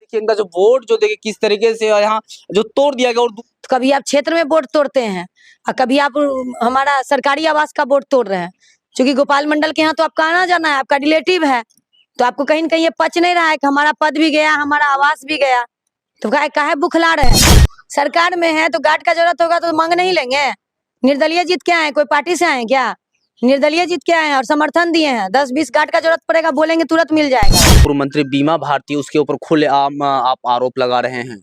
देखिए इनका जो बोर्ड जो देखिए किस तरीके से यहाँ जो तोड़ दिया गया। और कभी आप क्षेत्र में बोर्ड तोड़ते हैं और कभी आप हमारा सरकारी आवास का बोर्ड तोड़ रहे हैं। क्योंकि गोपाल मंडल के यहाँ तो आपका आना जाना है, आपका रिलेटिव है, तो आपको कहीं न कहीं ये पच नहीं रहा है कि हमारा पद भी गया, हमारा आवास भी गया, तो काहे बुखला रहे हैं। सरकार में है तो गार्ड का जरूरत होगा तो मांग नहीं लेंगे। निर्दलीय जीत के आए, कोई पार्टी से आए क्या? निर्दलीय जीत के आए हैं और समर्थन दिए हैं। 10-20 गार्ड का जरूरत पड़ेगा, बोलेंगे तुरंत मिल जाएगा। पूर्व मंत्री बीमा भारती उसके ऊपर खुलेआम आप आरोप लगा रहे हैं।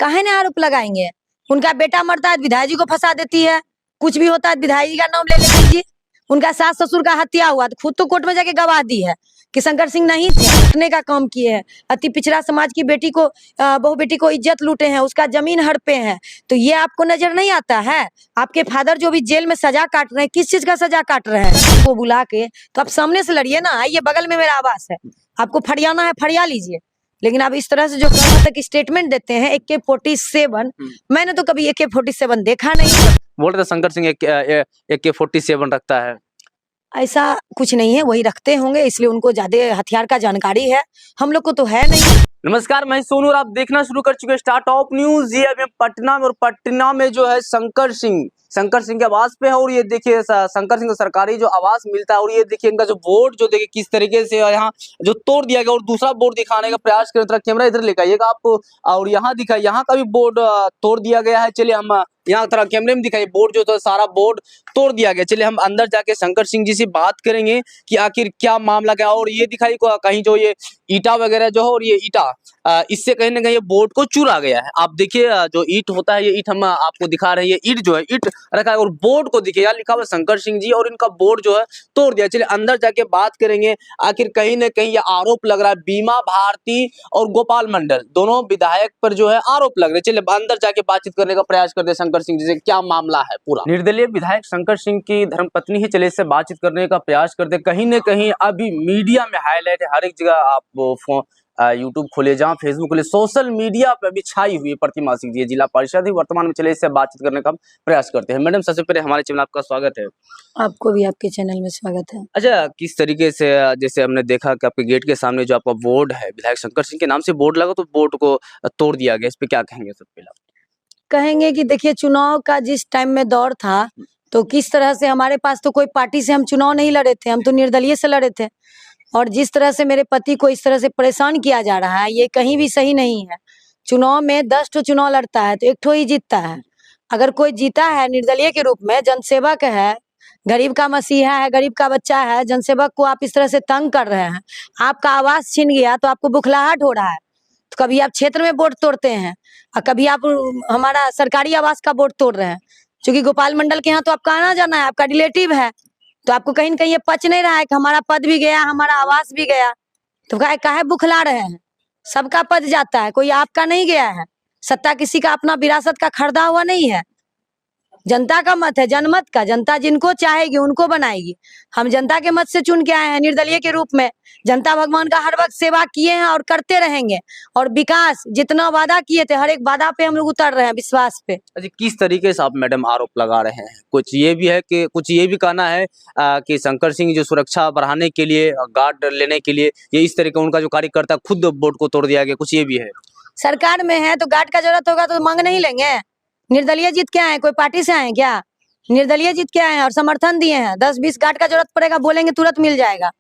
काहे ना आरोप लगाएंगे? उनका बेटा मरता है विधायक जी को फंसा देती है, कुछ भी होता है विधायक जी का नाम ले लेती जी। उनका सास ससुर का हत्या हुआ तो खुद तो कोर्ट में जाके गवाह दी है कि शंकर सिंह नहीं थे, लूटने का काम किए हैं। अति पिछड़ा समाज की बेटी को बहु बेटी को इज्जत लूटे हैं, उसका जमीन हड़पे हैं। तो ये आपको नजर नहीं आता है? आपके फादर जो भी जेल में सजा काट रहे हैं, किस चीज का सजा काट रहे हैं? वो बुला के तो आप सामने से लड़िए ना, आइए बगल में मेरा आवास है, आपको फरियाना है फरिया लीजिए। लेकिन आप इस तरह से जो तक स्टेटमेंट देते हैं AK-47, मैंने तो कभी AK-47 देखा नहीं। बोल रहे शंकर सिंह AK-47 रखता है, ऐसा कुछ नहीं है, वही रखते होंगे इसलिए उनको ज्यादा हथियार का जानकारी है, हम लोग को तो है नहीं। नमस्कार, मैं सोनू और आप देखना शुरू कर चुके हैं स्टार टॉप न्यूज। ये अभी पटना में, और पटना में जो है शंकर सिंह के आवास पे है। और ये देखिए शंकर सिंह को सरकारी जो आवास मिलता है, और ये देखिए इनका जो बोर्ड जो देखिए किस तरीके से यहाँ जो तोड़ दिया गया। और दूसरा बोर्ड दिखाने का प्रयास करें, तरह कैमरा इधर लेकर आइएगा आप, और यहाँ दिखाई, यहाँ का भी बोर्ड तोड़ दिया गया है। चलिए हम यहाँ तरह कैमरे में दिखाई, बोर्ड जो था सारा बोर्ड तोड़ दिया गया। चलिए हम अंदर जाके शंकर सिंह जी से बात करेंगे कि आखिर क्या मामला क्या। और ये दिखाई कहीं जो ये ईटा वगैरह जो है, और ये ईटा इससे कहीं ना कहीं ये बोर्ड को चुरा गया है। आप देखिए जो ईट होता है, ये ईट हम आपको दिखा रहे हैं, ये ईट जो है ईट रखा है, और बोर्ड को देखिए यहाँ लिखा हुआ शंकर सिंह जी, और इनका बोर्ड जो है तोड़ दिया। चलिए अंदर जाके बात करेंगे, आखिर कहीं ना कहीं ये आरोप लग रहा है बीमा भारती और गोपाल मंडल दोनों विधायक पर जो है आरोप लग रहे हैं। चलिए अंदर जाके बातचीत करने का प्रयास करते हैं शंकर सिंह जी से, क्या मामला है पूरा। निर्दलीय विधायक शंकर सिंह की धर्मपत्नी है, चलिए इससे बातचीत करने का प्रयास करते हैं। कहीं ना कहीं अभी मीडिया में हाईलाइट है, हर एक जगह आप यूट्यूब खोले, जहाँ फेसबुक खोले, सोशल मीडिया पे भी छाई हुई प्रतिमा सिंह जी जिला परिषद ही वर्तमान में। चले इससे बातचीत करने का प्रयास करते हैं। मैडम सबसे पहले हमारे चैनल आपका स्वागत है। आपको भी आपके चैनल में स्वागत है। अच्छा, किस तरीके से जैसे हमने देखा कि आपके गेट के सामने जो आपका बोर्ड है, विधायक शंकर सिंह के नाम से बोर्ड लगा, तो बोर्ड को तोड़ दिया गया, इस पे क्या कहेंगे? सब पहले कहेंगे कि देखिए चुनाव का जिस टाइम में दौर था, तो किस तरह से हमारे पास तो कोई पार्टी से हम चुनाव नहीं लड़े थे, हम तो निर्दलीय से लड़े थे। और जिस तरह से मेरे पति को इस तरह से परेशान किया जा रहा है, ये कहीं भी सही नहीं है। चुनाव में 10 ठो चुनाव लड़ता है तो 1 ठो ही जीतता है। अगर कोई जीता है निर्दलीय के रूप में, जनसेवक है, गरीब का मसीहा है, गरीब का बच्चा है, जनसेवक को आप इस तरह से तंग कर रहे हैं, आपका आवास छीन गया तो आपको बुखलाहट हो रहा है। तो कभी आप क्षेत्र में बोर्ड तोड़ते हैं और कभी आप हमारा सरकारी आवास का बोर्ड तोड़ रहे हैं। क्योंकि गोपाल मंडल के यहाँ तो आपका आना जाना है, आपका रिलेटिव है, तो आपको कहीं न कहीं ये पच नहीं रहा है कि हमारा पद भी गया, हमारा आवास भी गया, तो काहे बुखला रहे हैं? सबका पद जाता है, कोई आपका नहीं गया है। सत्ता किसी का अपना विरासत का खरीदा हुआ नहीं है। जनता का मत है, जनमत का। जनता जिनको चाहेगी उनको बनाएगी। हम जनता के मत से चुन के आए हैं निर्दलीय के रूप में। जनता भगवान का हर वक्त सेवा किए हैं और करते रहेंगे। और विकास जितना वादा किए थे, हर एक वादा पे हम लोग उतर रहे हैं, विश्वास पे। अच्छा, किस तरीके से आप मैडम आरोप लगा रहे हैं? कुछ ये भी है कि कुछ ये भी कहना है कि शंकर सिंह जो सुरक्षा बढ़ाने के लिए, गार्ड लेने के लिए, ये इस तरह का उनका जो कार्यकर्ता खुद बोर्ड को तोड़ दिया गया, कुछ ये भी है? सरकार में है तो गार्ड का जरूरत होगा तो मांग नहीं लेंगे। निर्दलीय जीत के आए, कोई पार्टी से आए क्या? निर्दलीय जीत के आए हैं और समर्थन दिए हैं। 10-20 गार्ड का जरूरत पड़ेगा, बोलेंगे तुरंत मिल जाएगा।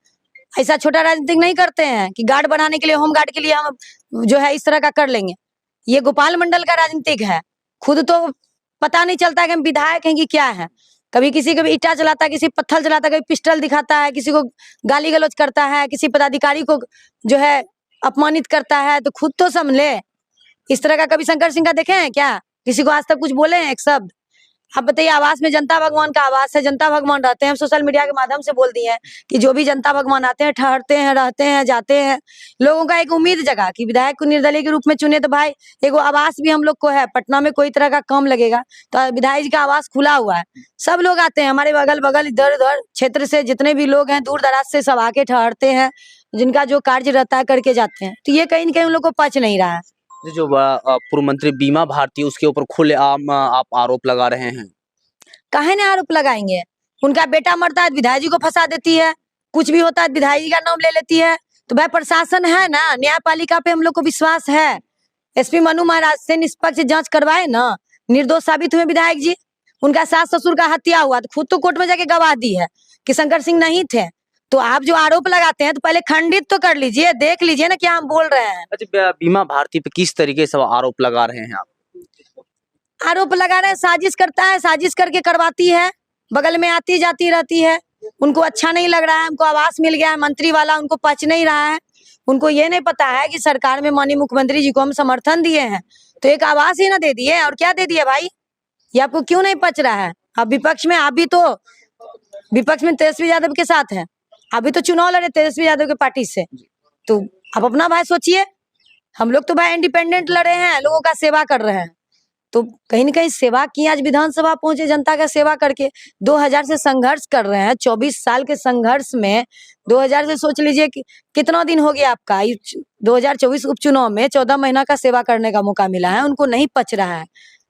ऐसा छोटा राजनीतिक नहीं करते हैं कि गार्ड बढ़ाने के लिए, होम गार्ड के लिए हम जो है इस तरह का कर लेंगे। ये गोपाल मंडल का राजनीतिक है। खुद तो पता नहीं चलता कि हम विधायक हैं कि क्या है। कभी किसी को भी ईटा चलाता है, किसी पत्थर चलाता है, कभी पिस्टल दिखाता है, किसी को गाली गलौज करता है, किसी पदाधिकारी को जो है अपमानित करता है। तो खुद तो समझे। इस तरह का कभी शंकर सिंह का देखे हैं क्या? किसी को आज तक कुछ बोले हैं एक शब्द? आप बताइए, आवास में जनता भगवान का आवास है, जनता भगवान रहते हैं। हम सोशल मीडिया के माध्यम से बोल दिए हैं कि जो भी जनता भगवान आते हैं, ठहरते हैं, रहते हैं, जाते हैं। लोगों का एक उम्मीद जगा कि विधायक को निर्दलीय के रूप में चुने तो भाई एक आवास भी हम लोग को है। पटना में कोई तरह का काम लगेगा तो विधायक जी का आवास खुला हुआ है, सब लोग आते हैं। हमारे अगल बगल इधर उधर क्षेत्र से जितने भी लोग हैं, दूर दराज से सब आके ठहरते हैं, जिनका जो कार्य रहता है करके जाते हैं। तो ये कहीं न कहीं उन लोग को पच नहीं रहा है। जो पूर्व मंत्री बीमा भारती, उसके ऊपर खुलेआम आप आरोप लगा रहे हैं। काहे ना आरोप लगाएंगे? उनका बेटा मरता है विधायक जी को फंसा देती है, कुछ भी होता है विधायक जी का नाम ले लेती है, तो भाई प्रशासन है ना, न्यायपालिका पे हम लोग को विश्वास है। एसपी मनु महाराज से निष्पक्ष जांच करवाए ना, निर्दोष साबित हुए विधायक जी। उनका सास ससुर का हत्या हुआ तो खुद तो कोर्ट में जाके गवाह दी है कि शंकर सिंह नहीं थे। तो आप जो आरोप लगाते हैं तो पहले खंडित तो कर लीजिए, देख लीजिए ना क्या हम बोल रहे हैं। अच्छा, बीमा भारती पे किस तरीके से आरोप लगा रहे हैं आप? आरोप लगा रहे हैं, साजिश करता है, साजिश करके करवाती है, बगल में आती जाती रहती है। उनको अच्छा नहीं लग रहा है, हमको आवास मिल गया है मंत्री वाला, उनको पच नहीं रहा है। उनको ये नहीं पता है कि सरकार में माननीय मुख्यमंत्री जी को हम समर्थन दिए हैं, तो एक आवास ही ना दे दिए और क्या दे दिए भाई? ये आपको क्यों नहीं पच रहा है? अब विपक्ष में, आप भी तो विपक्ष में तेजस्वी यादव के साथ है, अभी तो चुनाव लड़े तेजस्वी यादव के पार्टी से, तो आप अपना भाई सोचिए। हम लोग तो भाई इंडिपेंडेंट लड़े हैं, लोगों का सेवा कर रहे हैं, तो कहीं न कहीं सेवा की, आज विधानसभा पहुंचे जनता का सेवा करके। 2000 से संघर्ष कर रहे हैं, 24 साल के संघर्ष में 2000 से सोच लीजिए कि कितना दिन हो गया आपका। 2024 उपचुनाव में 14 महीना का सेवा करने का मौका मिला है, उनको नहीं पच रहा है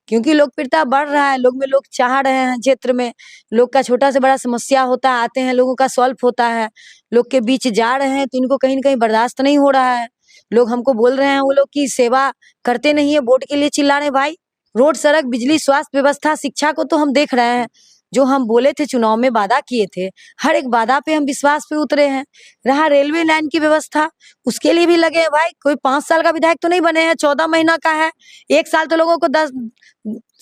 क्योंकि लोकप्रियता बढ़ रहा है, लोग चाह रहे हैं। क्षेत्र में लोग का छोटा से बड़ा समस्या होता है, आते हैं, लोगों का सॉल्व होता है, लोग के बीच जा रहे हैं, तो इनको कहीं न कहीं बर्दाश्त नहीं हो रहा है। लोग हमको बोल रहे हैं, वो लोग की सेवा करते नहीं है, वोट के लिए चिल्ला रहे हैं। भाई रोड, सड़क, बिजली, स्वास्थ्य व्यवस्था, शिक्षा को तो हम देख रहे हैं। जो हम बोले थे, चुनाव में वादा किए थे, हर एक वादा पे हम विश्वास पे उतरे हैं। रहा रेलवे लाइन की व्यवस्था, उसके लिए भी लगे हैं भाई। कोई 5 साल का विधायक तो नहीं बने हैं, 14 महीना का है। 1 साल तो लोगों को 10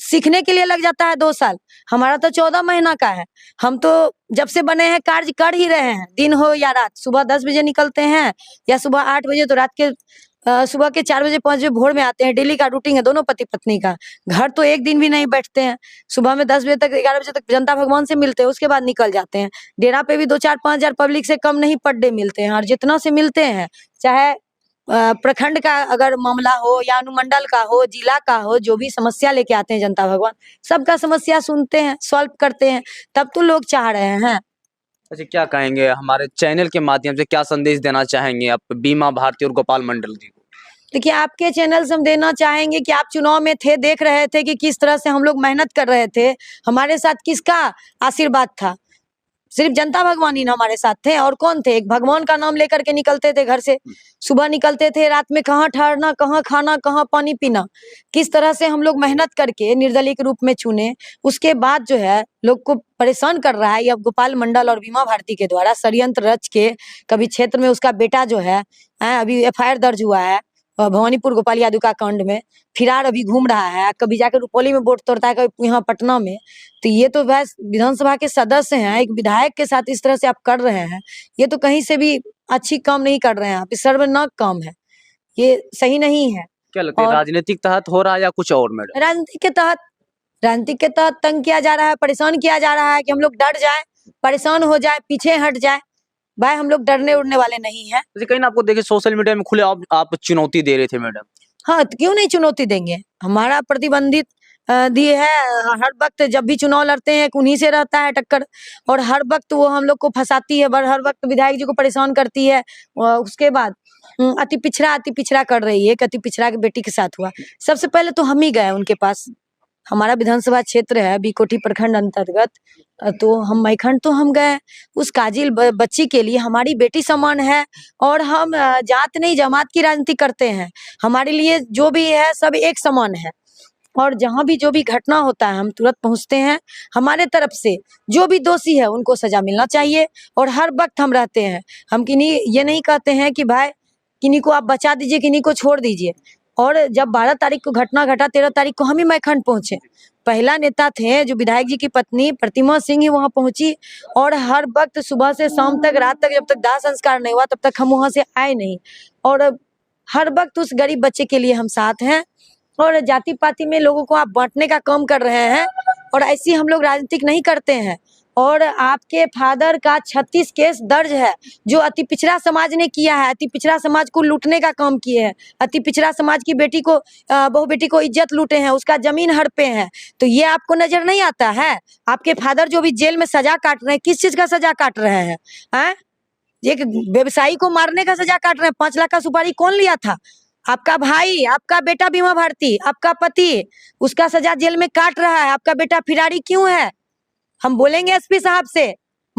सीखने के लिए लग जाता है, 2 साल, हमारा तो 14 महीना का है। हम तो जब से बने हैं कार्य कर ही रहे हैं, दिन हो या रात। सुबह 10 बजे निकलते हैं या सुबह 8 बजे, तो रात के सुबह के 4 बजे 5 बजे भोर में आते हैं। डेली का रूटीन है दोनों पति पत्नी का। घर तो एक दिन भी नहीं बैठते हैं। सुबह में 10 बजे तक, 11 बजे तक जनता भगवान से मिलते हैं, उसके बाद निकल जाते हैं। डेरा पे भी 2-4-5 हजार पब्लिक से कम नहीं पर डे मिलते हैं, और जितना से मिलते हैं, चाहे प्रखंड का अगर मामला हो या अनुमंडल का हो, जिला का हो, जो भी समस्या लेके आते हैं जनता भगवान, सबका समस्या सुनते हैं, सॉल्व करते हैं, तब तो लोग चाह रहे हैं। अच्छा, क्या कहेंगे हमारे चैनल के माध्यम से, क्या संदेश देना चाहेंगे आप बीमा भारती और गोपाल मंडल जी को? देखिए, आपके चैनल से हम देना चाहेंगे कि आप चुनाव में थे, देख रहे थे कि किस तरह से हम लोग मेहनत कर रहे थे। हमारे साथ किसका आशीर्वाद था? सिर्फ जनता भगवान ही ना हमारे साथ थे, और कौन थे? एक भगवान का नाम लेकर के निकलते थे घर से, सुबह निकलते थे, रात में कहाँ ठहरना, कहाँ खाना, कहाँ पानी पीना। किस तरह से हम लोग मेहनत करके निर्दलीय के रूप में चुने। उसके बाद जो है लोग को परेशान कर रहा है, ये अब गोपाल मंडल और बीमा भारती के द्वारा षड्यंत्र रच के, कभी क्षेत्र में उसका बेटा जो है, अभी FIR दर्ज हुआ है भवानीपुर गोपाल यादव का कांड में, फिरार अभी घूम रहा है, कभी जाकर रुपौली में वोट तोड़ता है, कभी यहाँ पटना में। तो ये तो बस विधानसभा के सदस्य हैं, एक विधायक के साथ इस तरह से आप कर रहे हैं, ये तो कहीं से भी अच्छी काम नहीं कर रहे हैं आप, शर्मनाक काम है, ये सही नहीं है। क्या लगता है, और राजनीतिक तहत हो रहा है या कुछ और? मैडम, राजनीति के तहत तंग किया जा रहा है, परेशान किया जा रहा है कि हम लोग डर जाए, परेशान हो जाए, पीछे हट जाए। भाई हम लोग डरने उड़ने वाले नहीं है। जैसे कहीं ना आपको देखे सोशल मीडिया में खुले आप चुनौती दे रहे थे मैडम। हाँ, तो क्यों नहीं चुनौती देंगे? हमारा प्रतिबंधित दिए है, हर वक्त जब भी चुनाव लड़ते हैं उन्हीं से रहता है टक्कर, और हर वक्त वो हम लोग को फंसाती है, हर वक्त विधायक जी को परेशान करती है। उसके बाद अति पिछड़ा कर रही है, अति पिछड़ा की बेटी के साथ हुआ। सबसे पहले तो हम ही गए उनके पास, हमारा विधानसभा क्षेत्र है बीकोटी प्रखंड अंतर्गत, तो हम मैखंड तो हम गए, उस काजिल बच्ची के लिए, हमारी बेटी समान है, और हम जात नहीं जमात की राजनीति करते हैं। हमारे लिए जो भी है सब एक समान है, और जहाँ भी जो भी घटना होता है हम तुरंत पहुंचते हैं। हमारे तरफ से जो भी दोषी है उनको सजा मिलना चाहिए, और हर वक्त हम रहते हैं। हम किन्हीं ये नहीं कहते हैं कि भाई किन्हीं को आप बचा दीजिए, किन्हीं को छोड़ दीजिए। और जब 12 तारीख को घटना घटा, 13 तारीख को हम ही मैखंड पहुंचे। पहला नेता थे जो विधायक जी की पत्नी प्रतिमा सिंह ही वहां पहुंची, और हर वक्त सुबह से शाम तक, रात तक, जब तक दाह संस्कार नहीं हुआ तब तक हम वहां से आए नहीं। और हर वक्त उस गरीब बच्चे के लिए हम साथ हैं, और जाति पाति में लोगों को आप बांटने का काम कर रहे हैं, और ऐसी हम लोग राजनीतिक नहीं करते हैं। और आपके फादर का 36 केस दर्ज है, जो अति पिछड़ा समाज ने किया है, अति पिछड़ा समाज को लूटने का काम किए हैं, अति पिछड़ा समाज की बेटी को, बहु बेटी को इज्जत लूटे हैं, उसका जमीन हड़पे हैं। तो ये आपको नजर नहीं आता है? आपके फादर जो भी जेल में सजा काट रहे हैं, किस चीज का सजा काट रहे हैं? एक व्यवसायी को मारने का सजा काट रहे हैं। 5 लाख का सुपारी कौन लिया था? आपका भाई, आपका बेटा बीमा भारती, आपका पति, उसका सजा जेल में काट रहा है। आपका बेटा फिरारी क्यों है? हम बोलेंगे एसपी साहब से,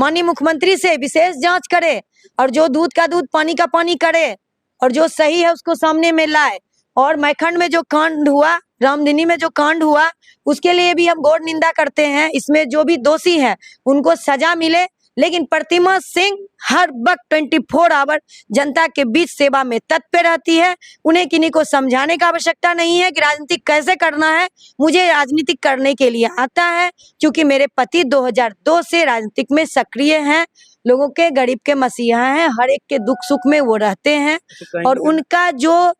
माननीय मुख्यमंत्री से विशेष जांच करे और जो दूध का दूध पानी का पानी करे और जो सही है उसको सामने में लाए। और मैखंड में जो कांड हुआ, रामधनी में जो कांड हुआ, उसके लिए भी हम घोर निंदा करते हैं। इसमें जो भी दोषी हैं उनको सजा मिले, लेकिन प्रतिमा सिंह हर वक्त 24 आवर जनता के बीच सेवा में तत्पर रहती है। उन्हें किन्हीं को समझाने का आवश्यकता नहीं है कि राजनीति कैसे करना है। मुझे राजनीति करने के लिए आता है, क्योंकि मेरे पति 2002 से राजनीतिक में सक्रिय हैं, लोगों के गरीब के मसीहा हैं, हर एक के दुख सुख में वो रहते हैं। और उनका जो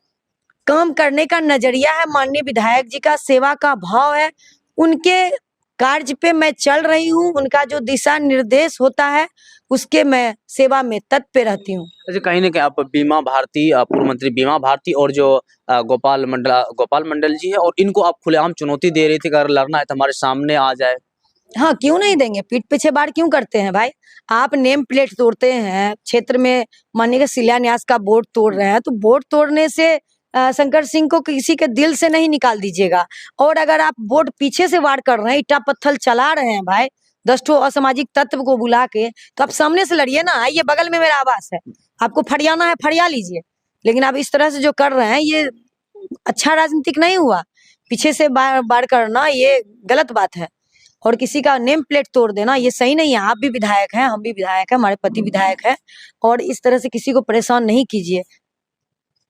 काम करने का नजरिया है, माननीय विधायक जी का सेवा का भाव है, उनके कार्य पे मैं चल रही हूँ। उनका जो दिशा निर्देश होता है उसके मैं सेवा में तत्पर रहती हूँ। अच्छा, कहीं ना कहीं आप बीमा भारती, पूर्व मंत्री बीमा भारती और जो गोपाल मंडल जी है, और इनको आप खुलेआम चुनौती दे रही थी, अगर लड़ना है तो हमारे सामने आ जाए। हाँ, क्यों नहीं देंगे? पीठ पीछे बार क्यों करते हैं भाई? आप नेम प्लेट तोड़ते हैं, क्षेत्र में माननीय शिलान्यास का बोर्ड तोड़ रहे हैं, तो बोर्ड तोड़ने से शंकर सिंह को किसी के दिल से नहीं निकाल दीजिएगा। और अगर आप बोर्ड पीछे से वार कर रहे हैं, ईटा पत्थर चला रहे हैं भाई 10 ठो असामाजिक तत्व को बुला के, तो आप सामने से लड़िए ना। आइए, बगल में मेरा आवास है, आपको फरियाना है फरिया लीजिए। लेकिन आप इस तरह से जो कर रहे हैं, ये अच्छा राजनीतिक नहीं हुआ। पीछे से बार करना ये गलत बात है, और किसी का नेम प्लेट तोड़ देना ये सही नहीं है। आप भी विधायक हैं, हम भी विधायक हैं, हमारे पति विधायक है, और इस तरह से किसी को परेशान नहीं कीजिए।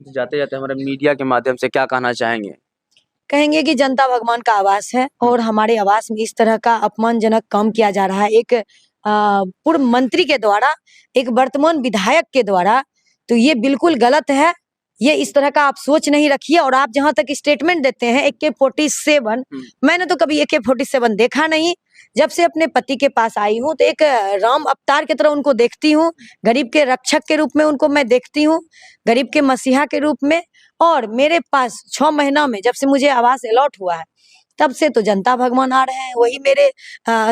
जाते जाते हमारे मीडिया के माध्यम से क्या कहना चाहेंगे? कहेंगे कि जनता भगवान का आवास है, और हमारे आवास में इस तरह का अपमानजनक काम किया जा रहा है एक पूर्व मंत्री के द्वारा, एक वर्तमान विधायक के द्वारा, तो ये बिल्कुल गलत है। ये इस तरह का आप सोच नहीं रखिए। और आप जहां तक स्टेटमेंट देते हैं AK-47, मैंने तो कभी AK-47 देखा नहीं। जब से अपने पति के पास आई हूँ तो एक राम अवतार की तरह उनको देखती हूँ, गरीब के रक्षक के रूप में उनको मैं देखती हूँ, गरीब के मसीहा के रूप में। और मेरे पास 6 महीना में जब से मुझे आवास अलॉट हुआ है, तब से तो जनता भगवान आ रहे हैं। वही मेरे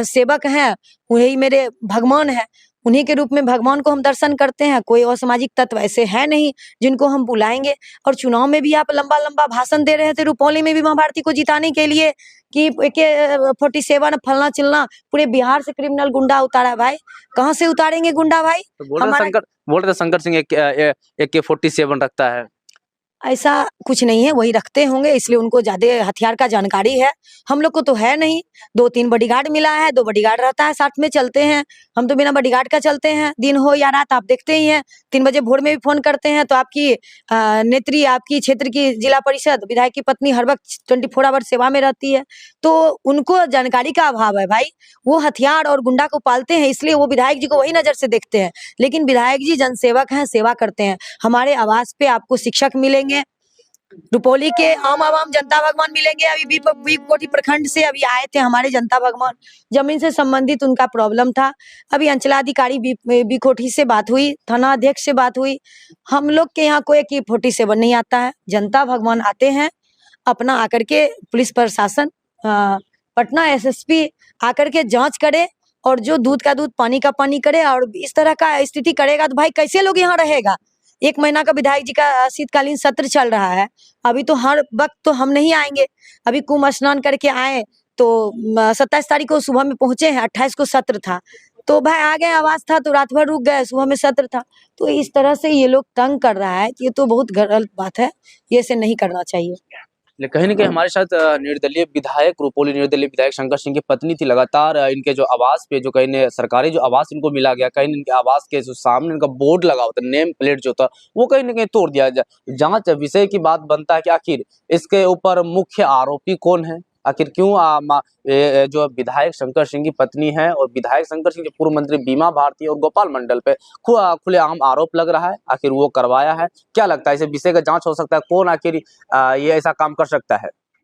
सेवक हैं, वही मेरे भगवान है, उन्हीं के रूप में भगवान को हम दर्शन करते हैं। कोई असामाजिक तत्व ऐसे है नहीं जिनको हम बुलाएंगे। और चुनाव में भी आप लंबा लंबा भाषण दे रहे थे, रुपौली में भी बीमा भारती को जिताने के लिए, कि AK-47 फलना चिलना, पूरे बिहार से क्रिमिनल गुंडा उतारा है भाई। कहाँ से उतारेंगे गुंडा भाई? तो बोल रहे शंकर सिंह AK-47 रखता है। ऐसा कुछ नहीं है, वही रखते होंगे, इसलिए उनको ज्यादा हथियार का जानकारी है। हम लोग को तो है नहीं। 2-3 बॉडीगार्ड मिला है, 2 बॉडीगार्ड रहता है, साथ में चलते हैं। हम तो बिना बॉडीगार्ड का चलते हैं, दिन हो या रात, आप देखते ही हैं। 3 बजे भोर में भी फोन करते हैं तो आपकी नेत्री, आपकी क्षेत्र की जिला परिषद विधायक की पत्नी हर वक्त 24 आवर सेवा में रहती है। तो उनको जानकारी का अभाव है भाई। वो हथियार और गुंडा को पालते हैं, इसलिए वो विधायक जी को वही नजर से देखते हैं। लेकिन विधायक जी जनसेवक हैं, सेवा करते हैं। हमारे आवास पे आपको शिक्षक मिलेंगे, रुपौली के आम आवाम जनता भगवान मिलेंगे। अभी भी कोठी प्रखंड से अभी आए थे हमारे जनता भगवान, जमीन से संबंधित उनका प्रॉब्लम था। अभी अंचलाधिकारी भी कोठी से बात हुई, थाना अध्यक्ष से बात हुई। हम लोग के यहाँ कोई AK-47 नहीं आता है। जनता भगवान आते हैं, अपना आकर के पुलिस प्रशासन, पटना SSP आकर के जांच करे, और जो दूध का दूध पानी का पानी करे। और इस तरह का स्थिति करेगा तो भाई कैसे लोग यहाँ रहेगा? 1 महीना का विधायक जी का शीतकालीन सत्र चल रहा है। अभी तो हर वक्त तो हम नहीं आएंगे। अभी कुंभ स्नान करके आए तो 27 तारीख को सुबह में पहुंचे हैं, 28 को सत्र था, तो भाई आ गए, आवाज था तो रात भर रुक गए, सुबह में सत्र था। तो इस तरह से ये लोग तंग कर रहा है, ये तो बहुत गलत बात है, ये से नहीं करना चाहिए। कहीं ना कहीं हमारे साथ निर्दलीय विधायक, रुपौली निर्दलीय विधायक शंकर सिंह की पत्नी थी। लगातार इनके जो आवास पे, जो कहीं सरकारी जो आवास इनको मिला गया, कहीं इनके आवास के जो सामने इनका बोर्ड लगा होता, नेम प्लेट जो था, वो कहीं ना कहीं तोड़ दिया जाए। जांच विषय की बात बनता है कि आखिर इसके ऊपर मुख्य आरोपी कौन है, आखिर क्यों जो विधायक शंकर सिंह की पत्नी है और विधायक शंकर सिंह के पूर्व मंत्री बीमा भारती और गोपाल मंडल पे खुलेआम आरोप लग रहा है, आखिर वो करवाया है? क्या लगता है इसे विषय का जांच हो सकता है? कौन आखिर ये ऐसा काम कर सकता है?